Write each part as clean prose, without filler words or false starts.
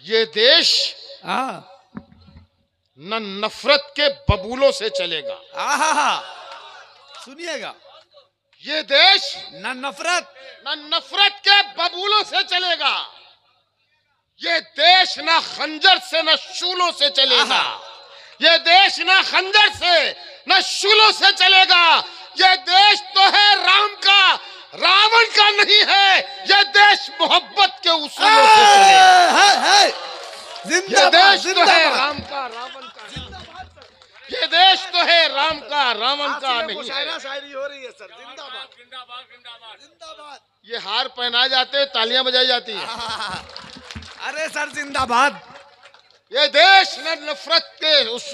ये देश हाँ न नफरत के बबूलों से चलेगा। सुनिएगा, ये देश न नफरत न नफरत के बबूलों से चलेगा। ये देश न खंजर से न शूलों से चलेगा। ये देश न खंजर से न शूलों से चलेगा। ये देश तो है राम का, रावण का नहीं है। ये देश मोहब्बत के उसूलों से चलेगा। ये देश तो है राम का, रावण का नहीं। ये देश तो है राम का, रावण का नहीं है। शायरी हो रही है सर। जिंदाबाद जिंदाबाद जिंदाबाद। ये हार पहनाए जाते हैं, तालियां बजाई जाती है। अरे सर जिंदाबाद। ये देश न नफरत के उस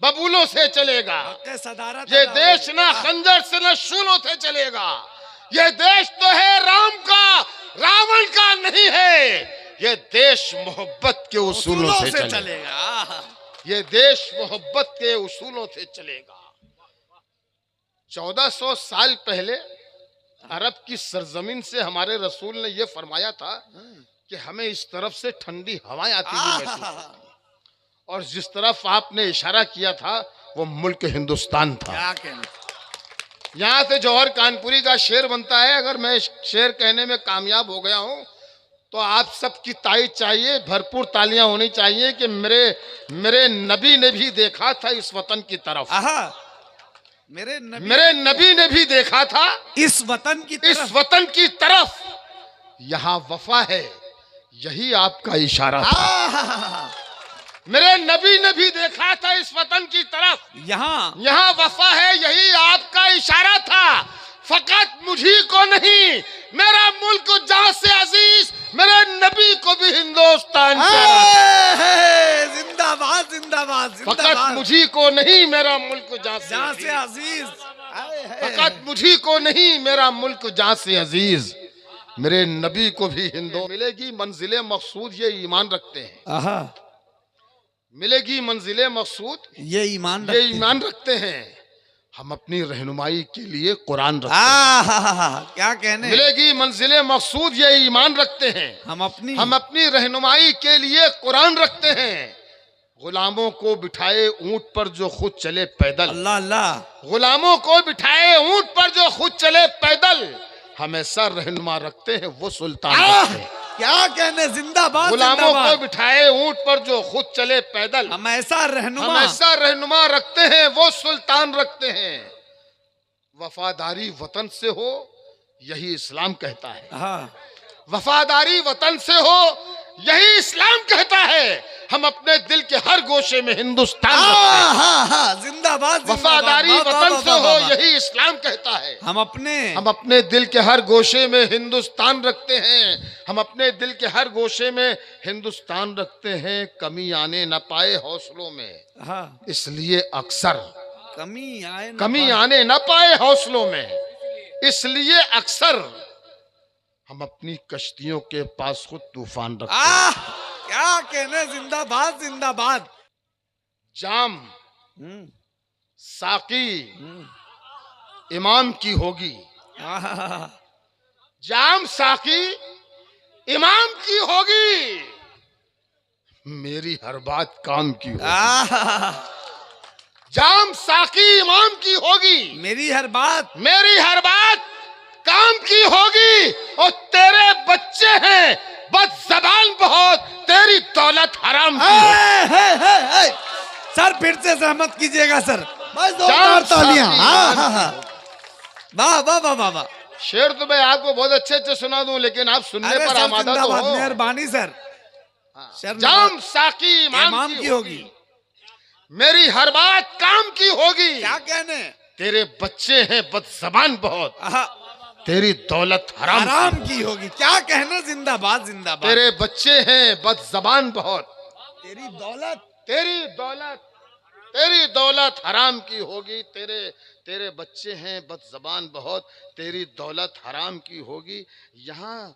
बबूलों से चलेगा। सदारत ये देश न खंजर से न शूलों से चलेगा। ये देश तो है राम का, रावण का नहीं है। ये देश मोहब्बत के उसूलों से चलेगा। ये देश मोहब्बत के उसूलों से चलेगा। 1400 साल पहले अरब की सरजमीन से हमारे रसूल ने यह फरमाया था कि हमें इस तरफ से ठंडी हवाएं आती हुई महसूस होती। और जिस तरफ आपने इशारा किया था वो मुल्क हिंदुस्तान था। क्या कहना? यहाँ से जौहर कानपुरी का शेर बनता है। अगर मैं शेर कहने में कामयाब हो गया हूँ तो आप सबकी तारीफ चाहिए, भरपूर तालियां होनी चाहिए कि मेरे नबी ने भी देखा था इस वतन की तरफ। मेरे नबी ने भी देखा था इस वतन की तरफ। यहाँ वफा है, यही आपका इशारा था। मेरे नबी ने भी देखा था इस वतन की तरफ। यहाँ वफा है, यही आपका इशारा था। फकत मुझी को नहीं, मेरा मुल्क जहाँ से अजीज, मेरे नबी को भी हिंदुस्तान जिंदाबाद जिंदाबाद। फकत मुझी को नहीं, मेरा मुल्क जहाँ से अजीज। फकत मुझी को नहीं, मेरा मुल्क जहाँ से अजीज, मेरे नबी को भी हिंदू मिलेगी मंजिले मकसूद। ये ईमान रखते हैं। मिलेगी मंजिले मकसूद, ये ईमान रखते हैं। हम अपनी रहनुमाई के लिए कुरान रखते हैं। क्या कहने? मिलेगी मंजिले मकसूद, ये ईमान रखते हैं। हम अपनी रहनुमाई के लिए कुरान रखते हैं। गुलामों को बिठाए ऊंट पर जो खुद चले पैदल। अल्लाह अल्लाह। गुलामों को बिठाए ऊंट पर जो खुद चले पैदल, हमेशा रहनुमा रखते हैं वो सुल्तान रखते हैं। क्या कहने? जिंदाबाद। गुलामों को बिठाए ऊंट पर जो खुद चले पैदल, हमेशा रहनुमा रखते हैं वो सुल्तान रखते हैं। वफादारी वतन से हो, यही इस्लाम कहता है। वफादारी वतन से हो, यही इस्लाम कहता है। हम अपने दिल के हर गोशे में हिंदुस्तान रखते हैं। जिंदाबाद। वफादारी वतन से हो, यही इस्लाम कहता है। हम अपने दिल के हर गोशे में हिंदुस्तान रखते हैं। हम अपने दिल के हर गोशे में हिंदुस्तान रखते हैं। कमी आने न पाए हौसलों में, इसलिए अक्सर कमी आने न पाए हौसलों में, इसलिए अक्सर हम अपनी कश्तियों के पास खुद तूफान रखते हैं। क्या कहने? जिंदाबाद जिंदाबाद। जाम साकी इमाम की होगी। जाम साकी इमाम की होगी, मेरी हर बात काम की होगी। जाम साकी इमाम की होगी, मेरी हर बात काम की होगी। और तेरे बच्चे हैं बदज़बान बहुत, तेरी दौलत हराम की होगी। सर फिर से सहमत कीजिएगा सर। तालियां। वाह वाह वाह वाह। शेर तो मैं आपको बहुत अच्छे अच्छे सुना दूं, लेकिन आप सुनने पर आमादा तो हो। मेहरबानी सर। जाम साकी इमाम की होगी, मेरी हर बात काम की होगी। क्या कहने? तेरे बच्चे हैं बदज़बान बहुत, तेरी दौलत हराम की होगी। क्या कहना? जिंदाबाद जिंदाबाद। तेरे बच्चे हैं बदज़बान बहुत, तेरी दौलत हराम की होगी। तेरे बच्चे हैं बदज़बान बहुत, तेरी दौलत हराम की होगी। यहाँ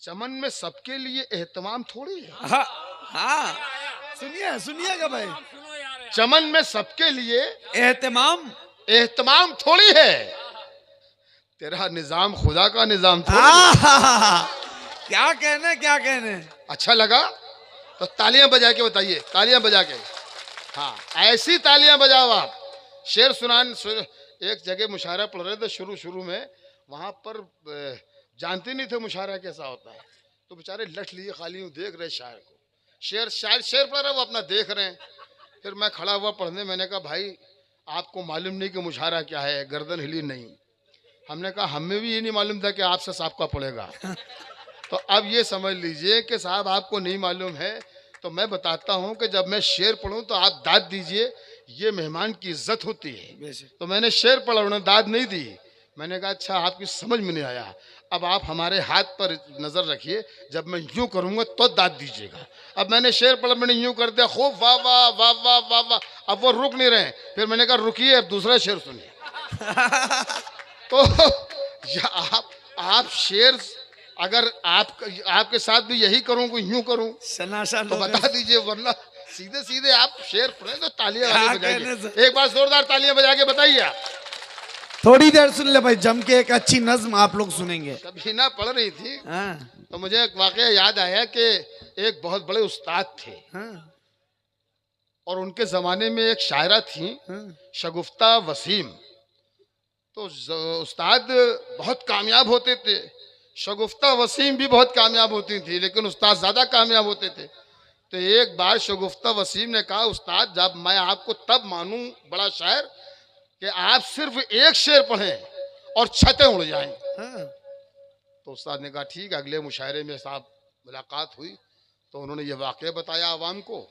चमन में सबके लिए एहतमाम थोड़ी है। सुनिएगा भाई। चमन में सबके लिए एहतमाम थोड़ी है। तेरा निजाम खुदा का निजाम थोड़ी है। क्या कहने क्या कहने। अच्छा लगा तो तालियां बजा के बताइए, तालियां बजा के। हाँ, ऐसी तालियां बजाओ आप। शेर एक जगह मुशायरा पढ़ रहे थे शुरू शुरू में, वहां पर जानते नहीं थे मुशायरा कैसा होता है, तो बेचारे लठ लिए खाली यूं देख रहे शायर को। शेर पढ़ रहे, वो अपना देख रहे हैं। फिर मैं खड़ा हुआ पढ़ने, मैंने कहा भाई आपको मालूम नहीं कि मुशायरा क्या है? गर्दन हिली नहीं। हमने कहा हमें भी ये नहीं मालूम था कि आपसे साहब पड़ेगा। तो अब ये समझ लीजिए कि साहब आपको नहीं मालूम है, तो मैं बताता हूँ कि जब मैं शेर पढ़ूँ तो आप दाद दीजिए, ये मेहमान की इज्जत होती है। तो मैंने शेर पढ़ा, उन्होंने दाद नहीं दी। मैंने कहा अच्छा आपकी समझ में नहीं आया, अब आप हमारे हाथ पर नजर रखिए, जब मैं यूं करूंगा तो दाद दीजिएगा। अब मैंने शेर पढ़ा, मैंने यूं कर दिया, खूब वाह वाह वाह वाह वाह वाह। अब वो रुक नहीं रहे, फिर मैंने कहा रुकिए अब दूसरा शेर सुनिए। तो आप शेर, अगर आपके साथ भी यही करूं, यूं करूं तो बता दीजिए, वरना सीधे सीधे आप शेर पढ़े तो तालियां बजाइए। एक बार जोरदार तालियां बजा के बताइए आप। थोड़ी देर सुन ले भाई, जम के एक अच्छी नज्म आप लोग सुनेंगे। सबीना पढ़ रही थी तो मुझे एक वाकया याद आया कि एक बहुत बड़े उस्ताद थे और उनके जमाने में एक शायरा थी शगुफ्ता वसीम। तो उस्ताद बहुत कामयाब होते थे, शगुफ्ता वसीम भी बहुत कामयाब होती थी, लेकिन उस्ताद ज्यादा कामयाब होते थे। तो एक बार शगुफ्ता वसीम ने कहा उस्ताद जब मैं आपको तब मानूं बड़ा शायर कि आप सिर्फ एक शेर पढ़ें और छतें उड़ जाएं। तो उस्ताद ने कहा ठीक। अगले मुशायरे में साहब मुलाकात हुई तो उन्होंने ये वाक़या बताया आवाम को,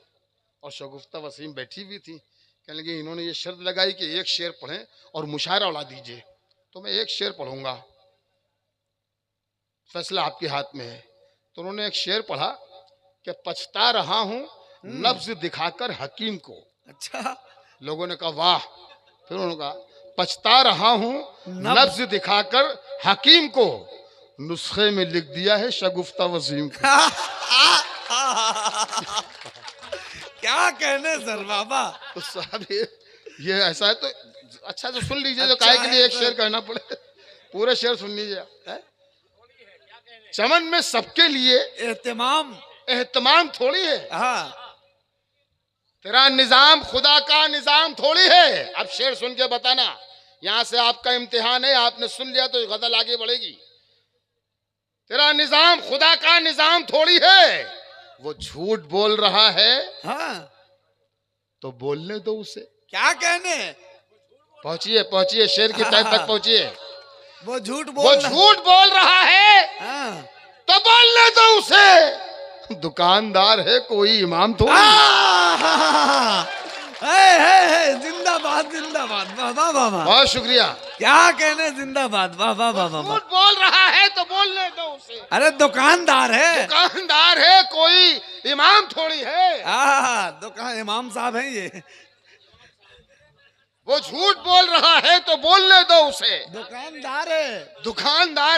और शगुफ्ता वसीम बैठी हुई थी। कहने लगी इन्होंने ये शर्त लगाई कि एक शेर पढ़ें और मुशायरा उड़ा दीजिए, तो मैं एक शेर पढ़ूंगा, फैसला आपके हाथ में है। तो उन्होंने एक शेर पढ़ा कि पछता रहा हूं नब्ज दिखाकर हकीम को। अच्छा। लोगों ने कहा वाह। फिर उन्होंने कहा पछता रहा हूं नब्ज दिखाकर हकीम को, नुस्खे में लिख दिया है शगुफ्ता वसीम को। क्या कहने सर बाबा। तो साहब ये ऐसा है तो अच्छा तो सुन लीजिए, तो काहे के लिए एक शेर कहना पड़े, पूरे शेर सुन लीजिए। चमन में सबके लिए एहतमाम थोड़ी है, तेरा निजाम खुदा का निजाम थोड़ी है। अब शेर सुन के बताना, यहां से आपका इम्तिहान है, आपने सुन लिया तो गजल आगे बढ़ेगी। तेरा निजाम खुदा का निजाम थोड़ी है, वो झूठ बोल रहा है तो बोलने दो उसे। क्या कहने। पहुंचिए शेर की तह तक पहुंचिए। वो झूठ बोल रहा है तो बोलने दो उसे। दुकानदार है कोई इमाम थोड़ी। जिंदाबाद जिंदाबाद, वाह वाह वाह। बहुत शुक्रिया। क्या कहने, जिंदाबाद, वाह वाह वाह वाह। झूठ बोल रहा है तो बोलने दो उसे। अरे दुकानदार है कोई इमाम थोड़ी है। दुकान इमाम साहब है ये। वो झूठ बोल रहा है तो बोलने दो उसे। दुकानदार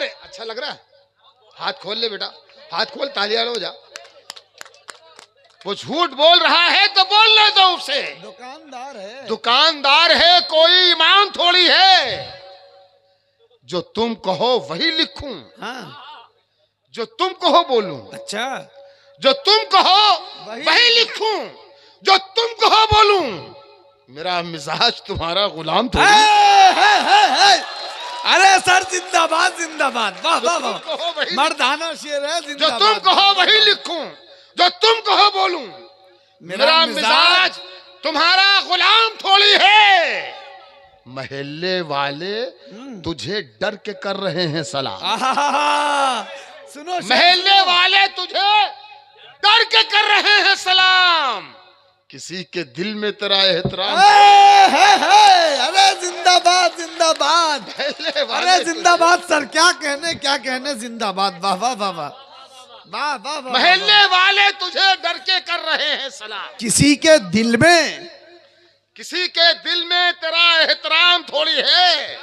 है। अच्छा लग रहा है, हाथ खोल ले बेटा, हाथ खोल, तालियां लो जा। वो झूठ बोल रहा है तो बोलने दो उसे। दुकानदार है कोई इमाम थोड़ी है। जो तुम कहो वही लिखूं, जो तुम कहो बोलूं। अच्छा। जो तुम कहो वही लिखूं, जो तुम कहो बोलूं। मेरा मिजाज तुम्हारा गुलाम थोड़ी। अरे सर जिंदाबाद जिंदाबाद, वाह वाह वाह। मर्दाना शेर है। जो तुम कहो वही लिखूं, जो तुम कहो बोलूं। मेरा मिजाज तुम्हारा गुलाम थोड़ी है। महल्ले वाले तुझे डर के कर रहे हैं सलाम। सुनो, महल्ले वाले तुझे डर के कर रहे हैं सलाम। किसी के दिल में तेरा एहतराम। अरे जिंदाबाद जिंदाबाद, अरे जिंदाबाद सर। क्या कहने जिंदाबाद, वाह वाह वाह वाह वाह वाह। महल्ले वाले तुझे डर के कर रहे हैं सलाम। किसी के दिल में तेरा एहतराम थोड़ी है।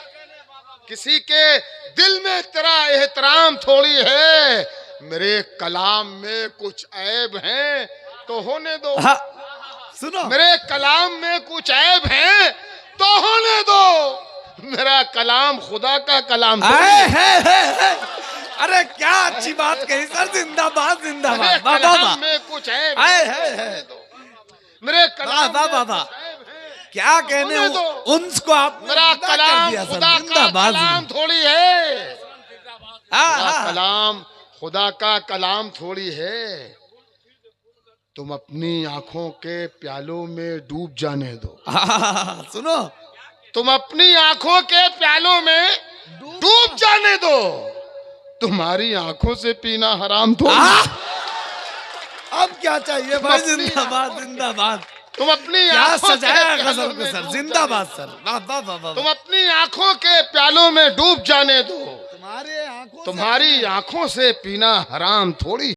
किसी के दिल में तेरा एहतराम थोड़ी है। मेरे कलाम में कुछ ऐब हैं तो होने दो। सुनो, मेरे कलाम में कुछ ऐब हैं तो होने दो। मेरा कलाम खुदा का कलाम है। अरे क्या अच्छी बात कही सर, जिंदाबाद जिंदाबाद। मेरे वाह वाह कलाम वाह, में कुछ है, है। मेरे वाह कलाम वाह में वाह वाह, कुछ है। क्या कहने सुने तो। उनको आपने मेरा जिंदा कर कलाम दिया सर, खुदा का जिंदाबाद। कलाम थोड़ी है, हाँ, मेरा हाँ। कलाम खुदा का कलाम थोड़ी है। तुम अपनी आंखों के प्यालों में डूब जाने दो, सुनो, तुम अपनी आंखों के प्यालों में डूब जाने दो, तुम्हारी आंखों से पीना हराम थोड़ी। अब क्या चाहिए भाई, अपनी जिंदाबाद जिंदाबाद। तुम अपनी क्या आंखों के सजाया प्यालों गजल को में सर, डूब जिंदाबाद जाने सर। वाह वाह वाह वाह। दो। तुम अपनी आंखों के प्यालों में डूब जाने दो, तुम्हारे आंखों से तुम्हारी आंखों से पीना हराम थोड़ी।